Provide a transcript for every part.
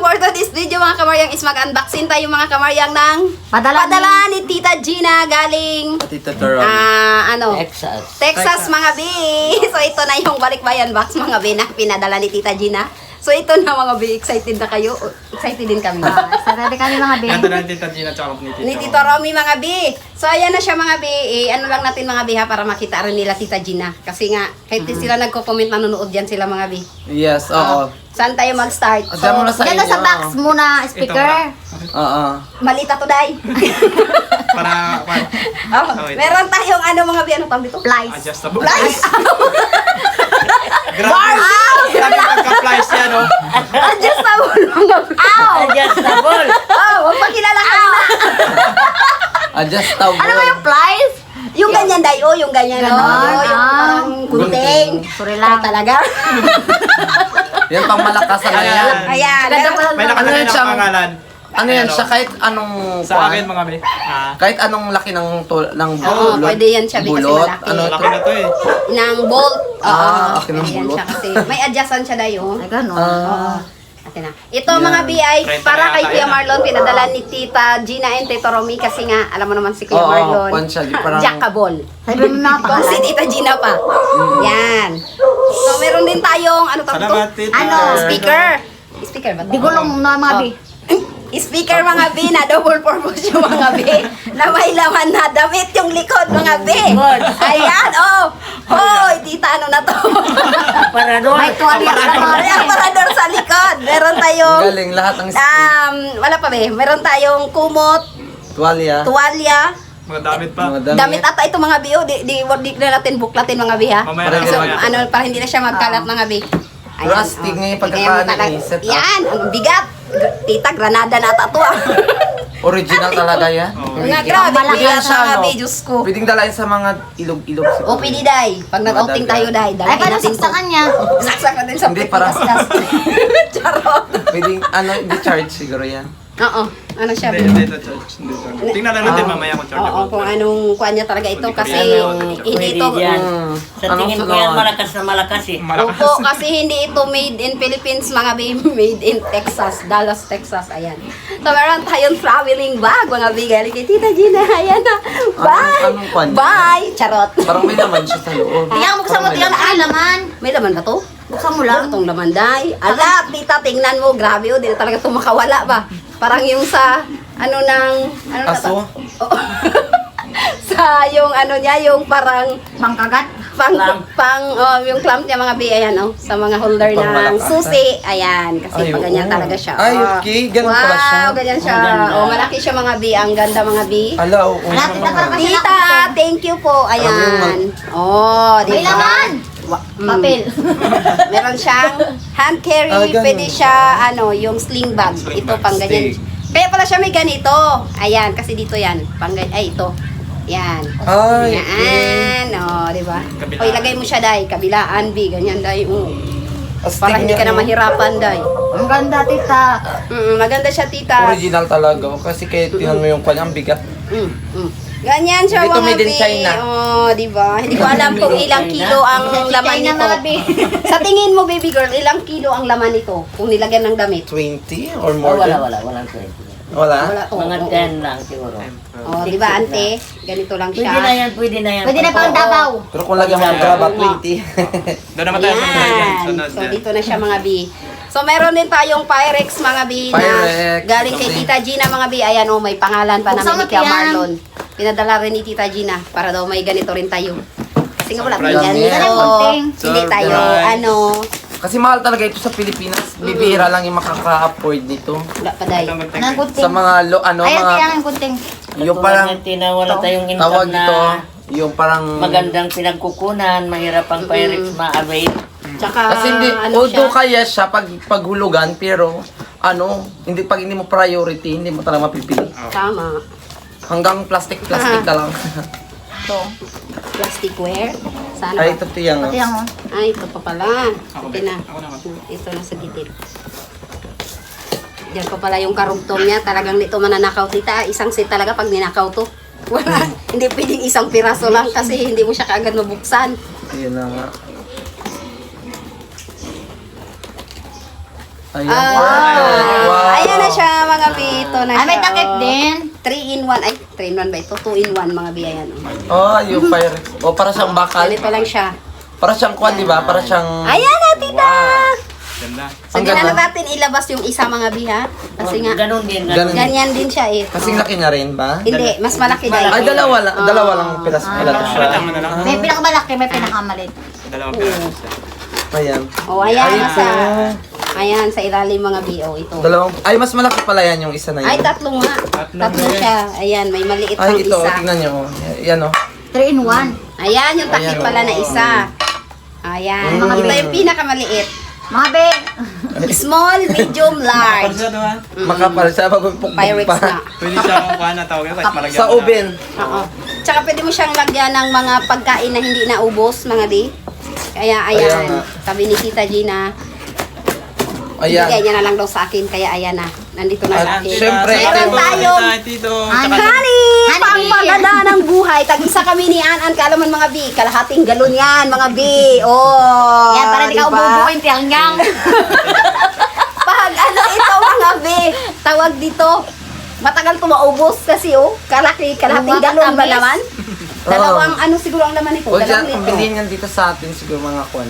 for today's video mga kamaryang is mag-unboxing tayo mga kamaryang ng Padala ni Tita Gina galing Tita Taram. Texas mga B. So ito na yung balikbayan box mga B na pinadala ni Tita Gina. So ito na mga B, excited na kayo? Excited din kami. Sarili kami mga Ben. Ganda na Tita Gina tsaka Ni Tito Romy mga B. So ayan na siya mga B. Ano lang natin mga B ha para makita rin nila Tita Gina. Kasi nga kahit sila nagko-comment nanonood yan sila mga B. Yes, oo. Saan tayo mag-start? Diyan muna sa Ganda inyo. sa box muna, speaker. Oo. Malita to day. para Meron tayong ano mga B, ano tawag dito? Plies. adjustable. Plies! Grabe. Grabe pagka-plies yan, no? Adjustable mga B. Adjustable. Oh, magpakilala ka na. Adjustable. Ano ba yung plies? Yung ganyan day, oh, yung ganyan, Ganon, oh. Yung parang gunting. Sorry lang. Talaga. Yan pang malakasan na yan. Ayan. Ganda pala. May nakalagay Ano yan ng siyang- pangalan. Ano yan siya kahit anong Sa akin, mga be. kahit anong laki ng ng Oo, bulot. pwede yan siya, kasi Bulot. malaki. Ano Laki na to eh. Nang bolt. Laki ng Ayan bulot. siya kasi. May adjustan siya day, oh. Ay, gano'n. Oo. Atin na. Ito Yan. mga BI, para kay Tayo Kuya na. Marlon, pinadala ni Tita Gina and Tito Romy kasi nga, alam mo naman si Kuya Oo, Marlon. kwan siya, parang- Jackable. Sabi mo mga Kung si pangalan. Tita Gina pa. Yan. So, meron din tayong, ano tawag ito? Salamat, Tita. Ano? Speaker. Speaker ba ito? Di gulong na mga B. Speaker mga B na double purpose yung mga B na may laman na damit yung likod mga B. Ayan, oh. Hoy, tita, ano na to? May tuwalya ka May aparador sa likod. Meron Ang tayong, galing lahat ng skin. wala pa be. Meron tayong kumot, Tuwalya. tuwalya, Mga damit pa. Mga damit ata ito mga B. Oh, di na natin buklatin mga B ha. Mamaya na, So, mamaya. ano, para hindi na siya magkalat mga B. Rustic nga yung Tingnan mo pagkakaano talaga. ng set up. Yan, ang bigat. Tita, granada na ata to ah. Original talaga yan. Oo. Mga grabe, Malaki bigat yan siya, mga no? B, Diyos ko. Pwedeng dalayan sa mga ilog-ilog siguro. O, pwede day. Pag nag-outing Madaga. tayo day, Ay, dalhin paano natin to. saksakan niya? Saksak natin sa Hindi, puti parang- kasi Charot. Pwedeng, hindi charge siguro yan. Oo, ano siya? Hindi ito, George. Hindi ito. Tingnan lang natin mamaya kung charge Oo, kung anong kuha niya talaga ito kasi Ano, hindi ito. Sa tingin ko yan malakas na malakas eh. Malakas. Opo, kasi hindi ito made in Philippines, mga baby, made in Texas, Dallas, Texas, ayan. So, meron tayong traveling bag, mga bigay. Kay Tita Gina, ayan na. Bye! anong kwan? Bye! Charot. Parang may naman siya sa loob. Tingnan mo, buksan mo, tingnan mo. Ay, laman. May laman ba to? Buksan mo Wala lang. itong laman, day. Ala, tita, tingnan mo. Grabe, oh. Di na talaga ito makawala ba? Parang yung sa, ano na Aso? to? Oo. Sa yung ano niya, yung parang Pangkagat. yung clamp niya mga bi, ayan oh, sa mga holder Pang ng malakas, susi, ayan, kasi Ay, pag ganyan oo. talaga siya. Ay, Oh. okay. Ganun pala siya. Wow, ganyan siya. Ang ganda. Oh, malaki siya mga bi, ang ganda mga bi. Ala, oo. Wala, tita, parang kasi Tita, thank you po. Ayan. Parang Oh, di May ba? laman. Papel. Meron siyang hand carry, ganun. pwede siya, ano, yung sling bag. Ito, pang ganyan. Stick. Kaya pala siya may ganito. Ayan, kasi dito yan. Ay, ito. Yan. Ay, Yan. O, di ba? Kabilaan. O, ilagay mo siya, day. Kabilaan, B. Ganyan, day. astig Para hindi ka na niya, no? mahirapan, day. Ang ganda, tita. Maganda siya, tita. Original talaga. Kasi kahit tinan mo yung kanyang bigat. Ganyan siya, Dito mga made in B. China. Oh, di ba? Hindi ko alam kung ilang kilo ang laman China nito. mga B. Sa tingin mo, baby girl, ilang kilo ang laman nito kung nilagyan ng damit? 20 or Oh, more wala, than? wala, walang 20. Wala? Wala to. Mga 10 lang siguro. Oh, di ba, ante? Ganito lang siya. Pwede na yan, pwede na yan. Pwede na pang Davao. Pero kung lagyan mo ng graba, 20. Doon naman tayo sa Yan. sunod So, yan. dito na siya mga B. So, meron din tayong Pyrex mga B na Pyrex. galing kay Tita Gina mga B. Ayan, oh, may pangalan pa Buksan namin ni mo Kuya yan. Marlon. Pinadala rin ni Tita Gina para daw may ganito rin tayo. Kasi nga wala Surprise. tayong ganito. Yan ang konting. Hindi tayo, Surprise. ano, Kasi mahal talaga ito sa Pilipinas. Bibihira lang yung makaka-afford nito. wala pa day. Anong kunting. Sa mga, Ayan, mga, kaya ang kunting. yung parang, wala tayong tawag income na ito, yung parang, magandang pinagkukunan, mahirap ang Pyrex ma-avail. Tsaka, kasi hindi, ano although siya, kaya siya paghulugan, pero, hindi, pag hindi mo priority, hindi mo talaga mapipili. tama. Hanggang plastic ka lang. Ito. Plasticware. Sana Ay, ba? ito tiyang, Pati ang Ay, ito pa pala. Ako, Ito na. ako naman. Ito na sa gitid. Diyan pa pala yung karugtong niya. Talagang nito mananakaw. Tita, isang set talaga pag ninakaw to. Wala. Hindi pwedeng isang piraso lang kasi hindi mo siya kaagad mabuksan. yun na nga. Ayan. Ah. Perfect. Wow. bi, ito na Ay, may siya, takip oh. din. 3-in-1. Ay, 3-in-1 ba ito? 2-in-1 mga bi, ayan. Oh, yung Pyrex. Oh, para siyang bakal. Ganito lang siya. Para siyang kwan, di ba? Para siyang... Ayan na, tita! Ganda. So, Ang di na ganda. natin ilabas yung isa mga bi, ha? Kasi nga, Ganon din. Ganun. ganyan din siya eh. Kasing laki na rin ba? Hindi, mas malaki dahil. Ay, dalawa lang pilas pala to siya. Palitan mo na lang. May pinakamalaki, may pinakamalit. Dalawang piraso siya. Ayan. Oh, ayan, Ay, nasa, ayan, sa ilalim mga BO ito. Dalawang... Ay, mas malaki pala yan yung isa na Ay, yun. tatlo nga. Tatlo Tatlo din. siya. Ayan, may maliit pang Ay, ito, isa. tingnan nyo. Yan, oh. 3-in-1. Ayan, yung takip Ayan, pala na oh. isa. Ayan, Mm. ito yung pinakamaliit. Mga be. Small, medium, large. Pagsa naman. Makapal siya, pagpupukpuk Pyrex pa. na. Pwede siya kung kuha na tawag kahit malagyan Sa mo na. oven. Oo. Tsaka pwede mo siyang lagyan ng mga pagkain na hindi naubos, mga di. Kaya Ayan ayan, nga. sabi ni Tita Gina, Ayan. ibigay niya na lang daw sa akin, kaya ayan na. Nandito na sa At akin. syempre, Meron ito- tayong Tito. honey! Pangmaganda ng buhay. Tag-isa kami ni An kaalaman mga bi. Kalahating galon yan, mga bi. Oh, Yan, para di ka diba? ububuin, tiyang-yang. Pag ano ito mga bi, tawag dito, matagal to maubos kasi oh, kalahating galon ba Matamis. naman? Dalawang ano siguro ang laman nito, O dyan, dalawang ang litro. bilhin yan dito sa atin siguro mga kwan.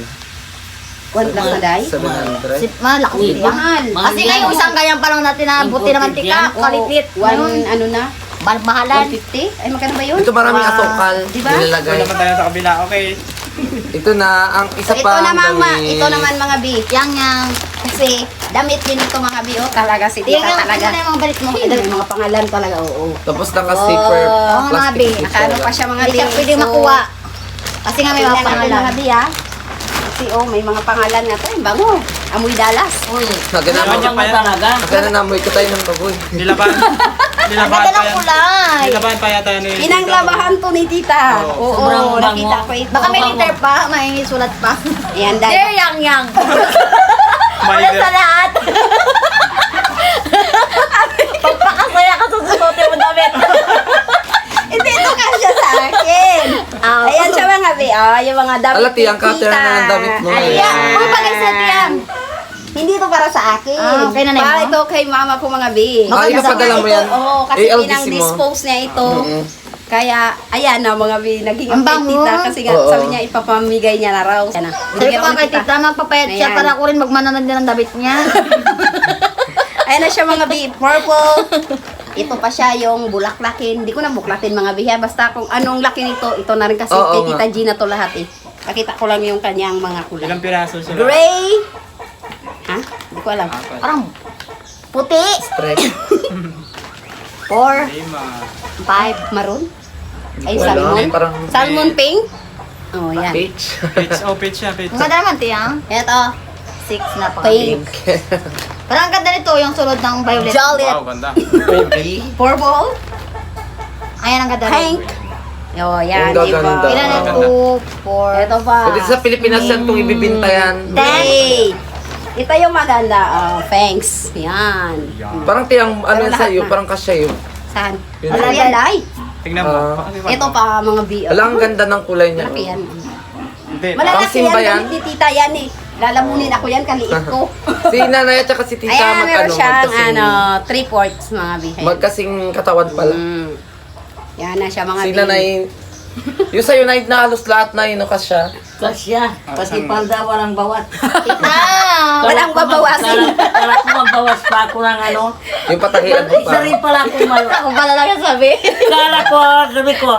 1 plus na day? 700. Malaki yan. Mahal. Kasi nga yung isang ganyan pa lang natin na buti naman tika, Oo, kalitit. one, ano na? Mahalan. 150? Ay, magkano ba yun? Ito maraming Ah, asukal. diba? Nilalagay. Pwede naman tayo sa kabila. Okay. Ito na, ang isa So, ito pa ang naman, gawin. ito naman mga bi. Yang. Kasi damit din ito mga bi, oh, talaga si Tiyang tita yang, talaga. ano na yung mga balik mo? May mga pangalan talaga, oo. Tapos naka-zipper, Oo, mga plastic bi. zipper. Nakano pa siya mga Hindi bi. siya pwede makuha. Kasi nga may mga Tingnan natin pangalan. mga bi, ha. Kasi, oh, may mga pangalan nga to. Ang bango. Amoy dalas. Uy, Nagana naman mo talaga. namoy ko tayo ng baboy. Nilaban. Nilaban Ganda pa ng yan. kulay. Nilaban pa yata ni... Pinanglabahan to ni tita. Oo. Oo, Sobrang bango. nakita ko ito. Baka may liter pa, may sulat pa. Ayan, Dear dahil. yang. May Wala sa lahat. Pagpakasaya ka sususutin mo damit. Hindi ito kasya sa akin. Ayan siya mga bi. Ah, yung mga damit Alati, ang cutter na ng damit mo. Ayan. Ayan. Uy, pag-isip yan. Hindi ito para sa akin. Ah, kay nanay Para mo? ito kay mama ko mga bi. Ah, ipapadala mo yan? Oo, kasi ALDC mo? pinang-dispose niya ito. Mm-mm. Kaya, ayan na mga bi, naging Ang update bango. tita. Kasi nga, Oo. sabi niya, ipapamigay niya na raw. Yan na. Sabi Bigyan ko ko kay ni tita. tita, magpapayat siya Ayan. para ako rin magmananag din ng damit niya. Ayan na siya mga bi, purple. Ito pa siya yung bulaklakin. Hindi ko na buklatin mga bi. ha. Basta kung anong laki nito, ito na rin kasi Oo kay nga. Tita Gina to lahat eh. Pakita ko lang yung kanyang mga kulay. Ilang piraso siya? Gray. Ha? Hindi ko alam. Parang puti. Stretch. 4, Lima. 5. Maroon? Ay, Wala, salmon? parang Salmon pink? Oh, yan. peach. Pitch. Oh, pitch siya. Pitch. Ang ganda naman, tiyang. Ito, 6 na pa. pink. Parang ang ganda nito, yung sulod ng violet. Jolly. Wow, ganda. Baby. Purple. Ayan ang ganda. Pink. Oh, yan. Ang gaganda. Iba. Ilan na? Ganda. 2, 4. Ito pa. Pwede sa Pilipinas yan itong ibibinta yan. Hey! Ito yung maganda. Oh, thanks. Yan. Parang tiyang, ano Pero yan lahat sa'yo, na. parang kasya yun. Saan? Yun. Wala yan, Day. Tingnan mo. Ah. Baka di ba? Ito pa, mga B. Alam, ang ganda ng kulay niya. Malaki yan. Hindi. Malalaki Pang-simba yan. yan? Gamit ni tita yan eh. Lalamunin ako yan, kaliit ko. Si nanay at saka si tita Ayan, meron siyang magkasing, 3/4 mga bihay. magkasing katawan pala. Yan na siya mga Si bi. nanay, yung sa'yo na halos lahat na inukas siya. Kasya. Pati palda, walang bawat. Kita! Walang babawasin. Kala ko magbawas pa ako ng ano. Yung patahian mo Isa pa. rin pala ako malo. Ako pala lang yung sabi. Kala ko, sabi ko,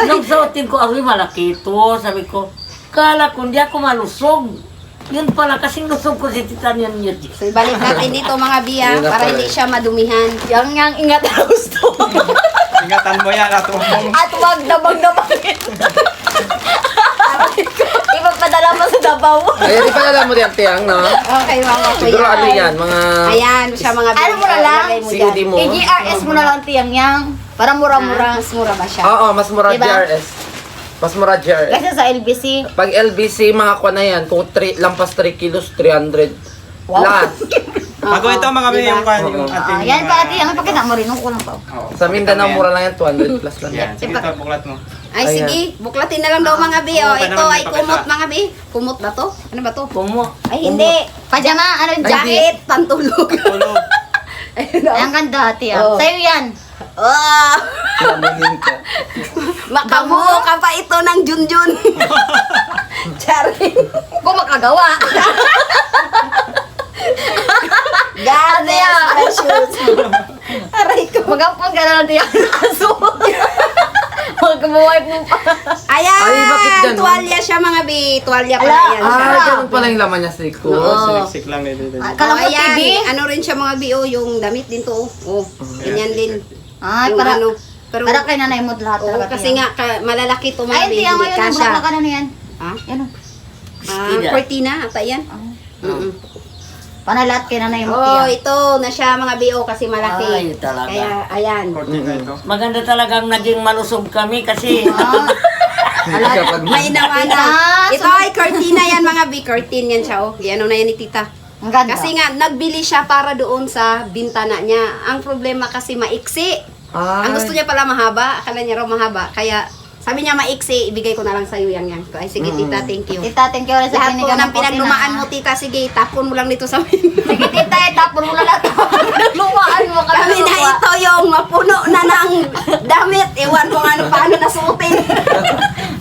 nung suotin ko, ay malaki ito, sabi ko. Kala ko, hindi ako malusog. Yun pala, kasing lusog ko si Tita niyan yun. So, ibalik natin dito mga biya Yun na para pala. hindi siya madumihan. Yang ingat ang gusto. Ingatan mo yan at umong. At wag dabang-dabangin. Ipapadala mo sa Davao. Ayan, di pa alam mo yan, tiyang, no? Okay, mga Siguro kuya. ano yan, mga Ayan, siya mga biya. Ano mo na lang? Lagay mo COD dyan. mo. AGRS mo na lang tiyang yang. Para mura-mura. Mas mura ba siya? Oo, mas mura Diba? GRS. Mas mura GRS. Kasi sa LBC. Pag LBC, mga kwa na yan, kung lampas 3 kilos, 300. Wow. Lahat. Bago ito mga may Diba? yung kan, yung ating... Yan pa tiyang. Pakita mo rin. Ko lang pa. Oo. Sa Mindanao, mura lang yan, 200 plus lang. Yan. Sige ito, buklat mo. Ay, Ayan. sige. Buklatin na lang daw mga bi. Oh, Oo, ito naman ay may pakita. kumot mga bi. Kumot ba to? Ano ba to? Kumo. Ay, hindi. Pajama. Ano yung jacket? Jacket, pantulog. Tulog. Ayun Ay, ang ganda, tiya. Oh. Sa'yo yan. Oh, Kalamunin ka. makabuo ka pa ito ng Junjun. Charing. Kung makagawa. God bless precious. Aray ko. Magampang ka na lang tiya. Aso. Magkabuhay mo pa. Ayan, Ay, bakit ganun? tuwalya siya mga bi. Tuwalya pala Ala, yan siya. Ah, ganun pala yung laman niya sa likod. Oo. Siniksik lang eh. Kala mo ayan, TV? ano rin siya mga bi, yung damit din to. Oh, ganyan din. Ay, Yung para, ano, pero, para kay nanay mo lahat oo, talaga. kasi tiya. nga, malalaki to mga Ay, bi, tiya hindi ngayon, ang kasha. bulaklak ka na yan. Ha? Yan o. Skin. Cortina, ata yan. Mm-mm. Panalat kay nanay mo, Oh, tiya. ito na siya mga BO kasi malaki. Ay, talaga. Kaya, ayan. Cortina ito. Maganda talagang naging malusog kami kasi Kapag May naman na. Ah, Ito ay cortina yan mga B. Curtain yan siya, oh. Yan na yan ni tita. Ang ganda. Kasi nga, nagbili siya para doon sa bintana niya. Ang problema kasi maiksi. Ang gusto niya pala mahaba, akala niya raw mahaba. Kaya, sabi niya maiksi, ibigay ko na lang sa'yo yang. Ay, sige tita, thank you. Tita, thank you ulit sa Lahat po binigyan ng mo pinaglumaan mo, tita, sige, tapon mo lang dito sa amin. Sige, tita, tapon mo na lahat. Lumaan mo ka Kami na ito yung mapuno na ng damit. Ewan ko nga paano nasuotin.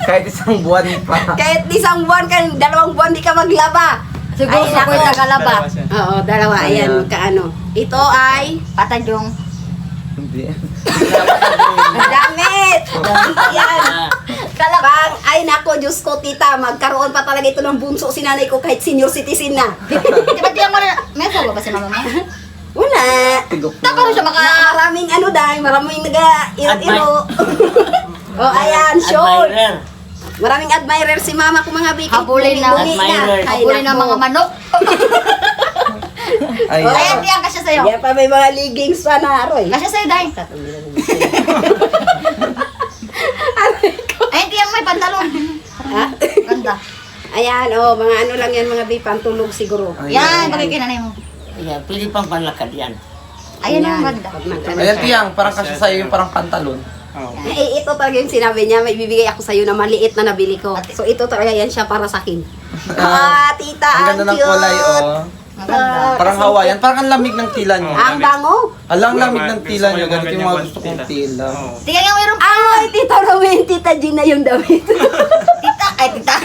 kahit isang buwan pa. Kahit isang buwan ka, 2 buwan di ka maglaba. Siguro Ay, sa ko'y nako. tagalaba. Dalawa siya. Oo, dalawa. Ayan, Ayan. kaano. Ito ay Patadyong. Hindi. damit. Yan. Kalabang. Ay, nako, Diyos ko, tita. Magkaroon pa talaga ito ng bunso si nanay ko kahit senior citizen na. Di ba tiya mo na, may asawa ba si mama mo? Wala. Tigok Tapos siya maka... Maraming ano dahil, maraming naga-iro-iro. Oh, ayan, sure. admirer. Maraming admirer si mama ko mga bikit. Habulin na. Admirer. Habulin ng mga manok. Ay, Oh. Ayan, tiya, kasya sa'yo. Yan pa may mga leggings pa na aroy. Kasya sa'yo, Day. Ayan, tiya, may pantalon. Ha? Ganda. Ayan, oh, mga ano lang yan, mga bi, pantulog siguro. Yan, bagay kay nanay mo. Ayan, pwede pang panlakad yan. Ayan ang ganda. Pag nag-ano Ayan siya. tiyang, parang kasi sa'yo yung parang pantalon. Oo. Eh, ito talaga yung sinabi niya, may bibigay ako sa'yo na maliit na nabili ko. So, ito talaga yan siya para sa akin. Ah, tita, Ang ganda ng cute. kulay, oh. Ang ganda. Parang Hawaiian, parang ang lamig ng tila niyo. Ang bango. Alang lamig ng Gusto tila ko niyo, yung ganito yung ganyan mga ko, gusto kong tila. tila. Oo. Tingnan nga, mayroon pa. Ay, tita Rowen, tita Gina yung damit. Tita, ay, tita.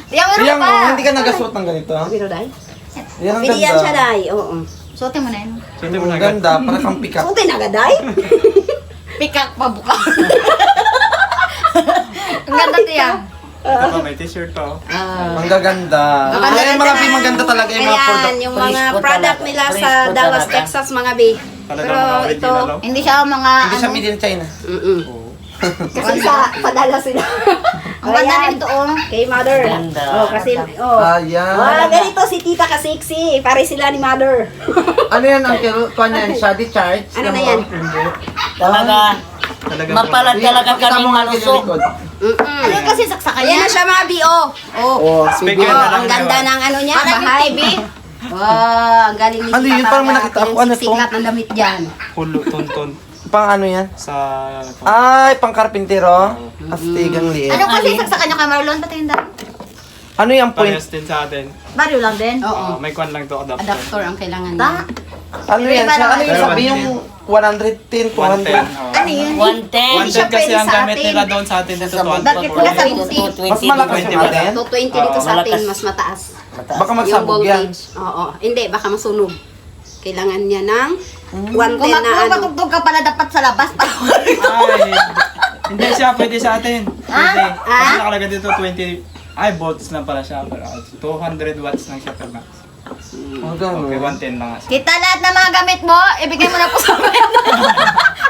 Tiya, mayroon Tiyang, pa. oh, hindi ka nagasuot ng ganito. ha? Pero dahil, Yan ang pilihan siya ganda. dahil, oo. Suotin mo na yun. Sindi mo Ang na agad. ganda, parang kang pick up. Suotin na gaday. Pikak pa buka. Ang ganda, tiya. Ito pa, may t-shirt pa oh. Ang gaganda. Maganda Ay, mga maganda talaga yung mga Ayan, product. yung mga Frisco product talaga. nila sa Frisco Dallas, talaga. Texas, mga bi. Talagang Pero mga ito, original oh. Hindi siya mga, Hindi siya ano, made in China. mm Oo. kasi sa padala sila. ang ganda Ayan. nito, oh. Kay mother. Ganda. Oh, kasi, oh. Ayan. Wala, ganito si tita kasiksi. Pare sila ni mother. Ano yan, Uncle? Kuha niyan, Shadi Charge. Ano na yan? Talaga, Talagang mapalad talaga Pakita kami mo nga yung malusog. likod. Ano yung kasi saksakan Ayan niya? na siya mga bi-o. Oh. Oh, Speaker sige. na Oh, lang ang ganda yun. ng ano niya, Parang yung bahay. TV. Wow, ang galing ni Ano tita yun? Parang may talaga. nakita ako. Ano to? Pinagsisiklat ng damit dyan. Pulo, tonton. Pang ano yan? Sa... Ay, pang karpintero. Astigang liit. Ano kasi saksakan niya kay Marlon? Pati yung dami. Ano yung point? Parehas din sa atin. Baryo lang din. Oo. May kwan lang to, adapter. Adapter ang kailangan Ta? niya. Ano yan? Siya, ano yung Pero sabi yung 110, 200? 110. oo. Ano yun? 110. siya 110 kasi pwede ang sa gamit atin. nila doon sa atin dito Sa Bakit wala sa 220. Mas malakas yung 20 atin? 220 dito sa atin, malakas. mas mataas. Baka Yung magsabog yan. voltage. Oo. Hindi, baka masunog. Kailangan niya ng 110 Kung na ano. magpatugtog ka pala dapat sa labas para Ay, hindi siya pwede sa atin. Pwede. Kasi Ah? nakalagay dito 20, ay volts lang pala siya. Pero 200 watts lang siya per max. Oh, ganun. Okay, 110 lang nga siya. Kita lahat ng mga gamit mo, ibigay mo na po sa amin.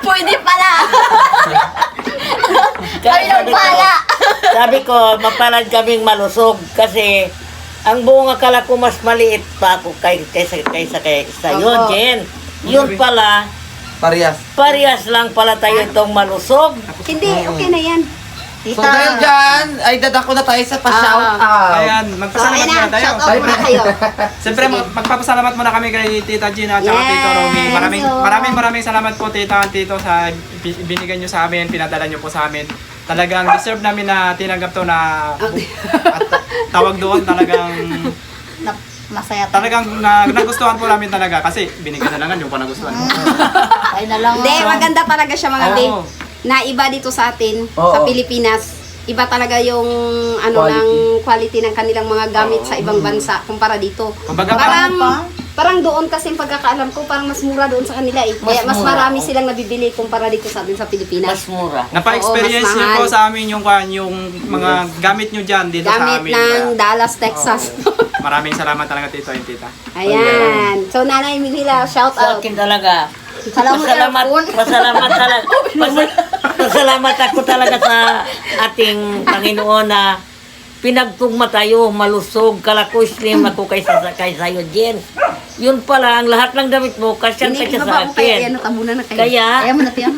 Pwede pala. Kami lang pala. Sabi ko, mapalad kaming malusog kasi ang buong akala ko mas maliit pa ako kaysa sa'yo, Oo. Jen. Yun pala, Parehas. parehas lang pala tayo itong malusog. Hindi, okay na yan. So dahil dyan, ay dadako na tayo sa pa-shout out. Ayan, So, magpasalamat ayan muna na, tayo. shout out muna kayo. Siyempre, magpapasalamat muna kami kay Tita Gina at saka Yes. Tito Romy. So- Maraming salamat po Tita at Tito sa binigay nyo sa amin, pinadala nyo po sa amin. Talagang deserve namin na tinanggap to na at tawag doon talagang Masaya tayo. Talagang nagustuhan po namin talaga kasi binigyan na lang yung pa nagustuhan. Ay na lang. Hindi, maganda talaga siya mga be. Oo. Na iba dito sa atin, Oo. sa Pilipinas. Iba talaga yung ano Quality. ng quality ng kanilang mga gamit Oo. sa ibang bansa kumpara dito. Kumbaga Parang doon kasi yung pagkakaalam ko, parang mas mura doon sa kanila eh. Kaya mas mura, marami silang nabibili kumpara dito sa atin sa Pilipinas. Mas mura. napa-experience Oo, mas niyo po mahal. sa amin yung mga gamit niyo dyan dito sa Gamit amin. ng Kaya, Dallas, Texas. maraming salamat talaga tito and tita. Ayan. So, Nanay Mihila, shout Sa out. akin talaga. Salamat, Aircon. Pasalamat talaga. Pasalamat ako talaga sa ating Panginoon na pinagtugma tayo, malusog, kalako, slim ako kaysa iyo, Jen. Yun pala, ang lahat ng damit mo, kasyan Hindi, kasya ibaba sa ko kaya yan, akin. natabunan na kayo. Kaya, Ayaw mo na tiyan.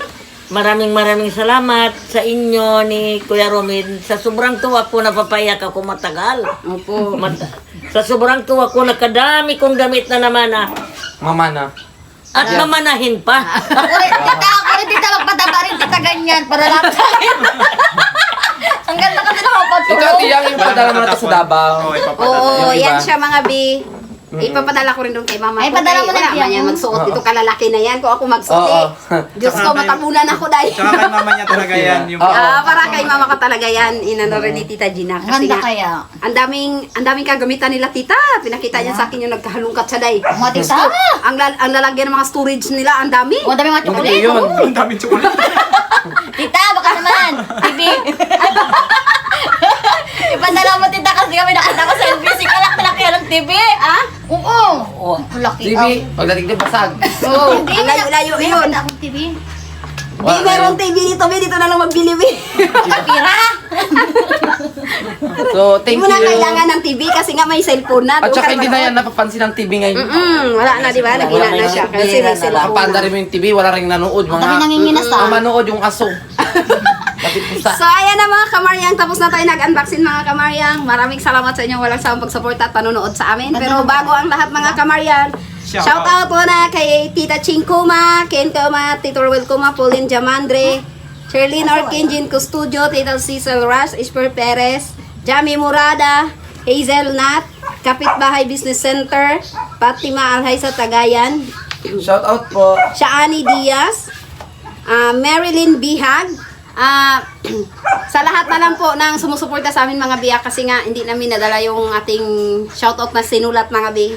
maraming salamat sa inyo ni Kuya Romid. Sa sobrang tuwa ko, napapayak ako matagal. Opo. Sa sobrang tuwa ko, nakadami kong damit na naman na. Mama na. At mamanahin pa. Ako rin, tita, magpataba rin, tita, ganyan, para lahat tayo. Ang ganda kasi nakapagtulong. Ikaw, tiyang yung padala mo natin sa Davao. Oo, ipapadala. Oo, Yung iba. yan siya mga bi. Ipapadala ko rin doon kay mama. Ay, ko. padala mo Wala na yan. man yan magsuot. Ito kalalaki na yan. Kung ako magsuot Oo. Diyos ko, matabunan ako dahil. Tsaka kay mama niya talaga yan. Yung Oo. Para kay mama ka talaga yan. Inano rin ni Tita Gina. Ang Kasi ganda nga, kaya. ang daming kagamitan nila tita. Pinakita niya sa akin yung nagkahalungkat siya day. Mga tita. Ang lalagyan ng mga storage nila, ang dami. O, dami mga Hindi chocolate. yun. ang daming tsukulit. Tita, baka naman. TV. Ipadala mo, tita, kasi kami nakita ko sa NBC. Kalaki ng TV. Ah? Oo. Oh, Malaki. Bibi, pagdating din basag. Oo, ang layo-layo yun. May akong TV. Di meron TV dito, Bi. Dito na lang magbili, Bi. Pira. So, Hindi thank mo na you. kailangan ng TV kasi nga may cellphone na. At Doon saka ka hindi na manood. yan napapansin ng TV ngayon. Wala na, di ba? Nagina na siya. Kasi may cellphone Kapanda na. rin mo yung TV, wala rin nanood. Ang dami nanginginas, Ang ah. manood yung aso. Pati pusa. So, ayan na mga kamaryang. Tapos na tayo nag-unboxing mga kamaryang. Maraming salamat sa inyong walang sawang pagsuporta at panonood sa amin. Pero bago ang lahat mga kamaryang, shout out po na kay Tita Ching Kuma, Ken Kuma, Tito Ruel Kuma, Pauline Jamandre, Sherlyn Orkinjin Custudio, Tito Cecil Rush, Isper Perez, Jami Murada, Hazel Nat, Kapitbahay Business Center, Fatima Alhaysa Tagayan, Shout out po. Shaani Diaz, Marilyn Bihag, sa lahat na lang po ng sumusuporta sa amin mga biyak kasi nga hindi namin nadala yung ating shoutout na sinulat mga bi.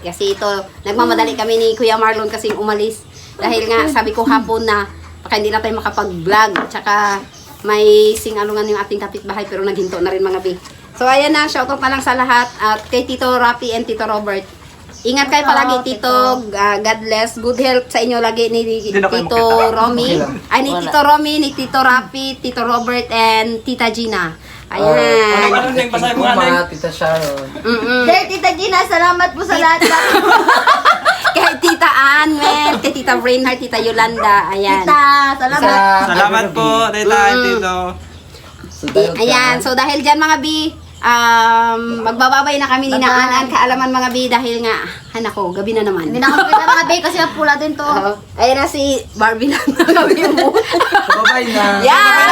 Kasi ito, nagmamadali kami ni Kuya Marlon kasing umalis. Dahil nga sabi ko hapon na baka hindi na tayo makapag-vlog. Tsaka may sing-alungan yung ating kapitbahay pero naghinto na rin mga bi. So ayan na, shoutout na lang sa lahat. At kay Tito Rapi and Tito Robert. Ingat kayo palagi, Tito. God bless. Good health sa inyo lagi ni na kayo Tito makita. Romy. Ay, ni Wala. Tito Romy, ni Tito Rapi, Tito Robert, and Tita Gina. Ano Ayan. din, basahin mo nga din. Kuma, Tita Sharon. Sir, Tita Gina, salamat po sa lahat. Kay Tita Ann, Mel, kay Tita Brainheart, Tita Yolanda. Ayan. Tita, salamat. Salamat po, tita and tito. Ayan. So, dahil dyan mga bi, magbababay na kami ni Bye-bye. Naan kaalaman mga bi dahil nga, hanako, gabi na naman. Hindi na ako kita mga bay kasi mapula din to. Ayan na si Barbie lang na kami mo. Bye-bye na. Yan!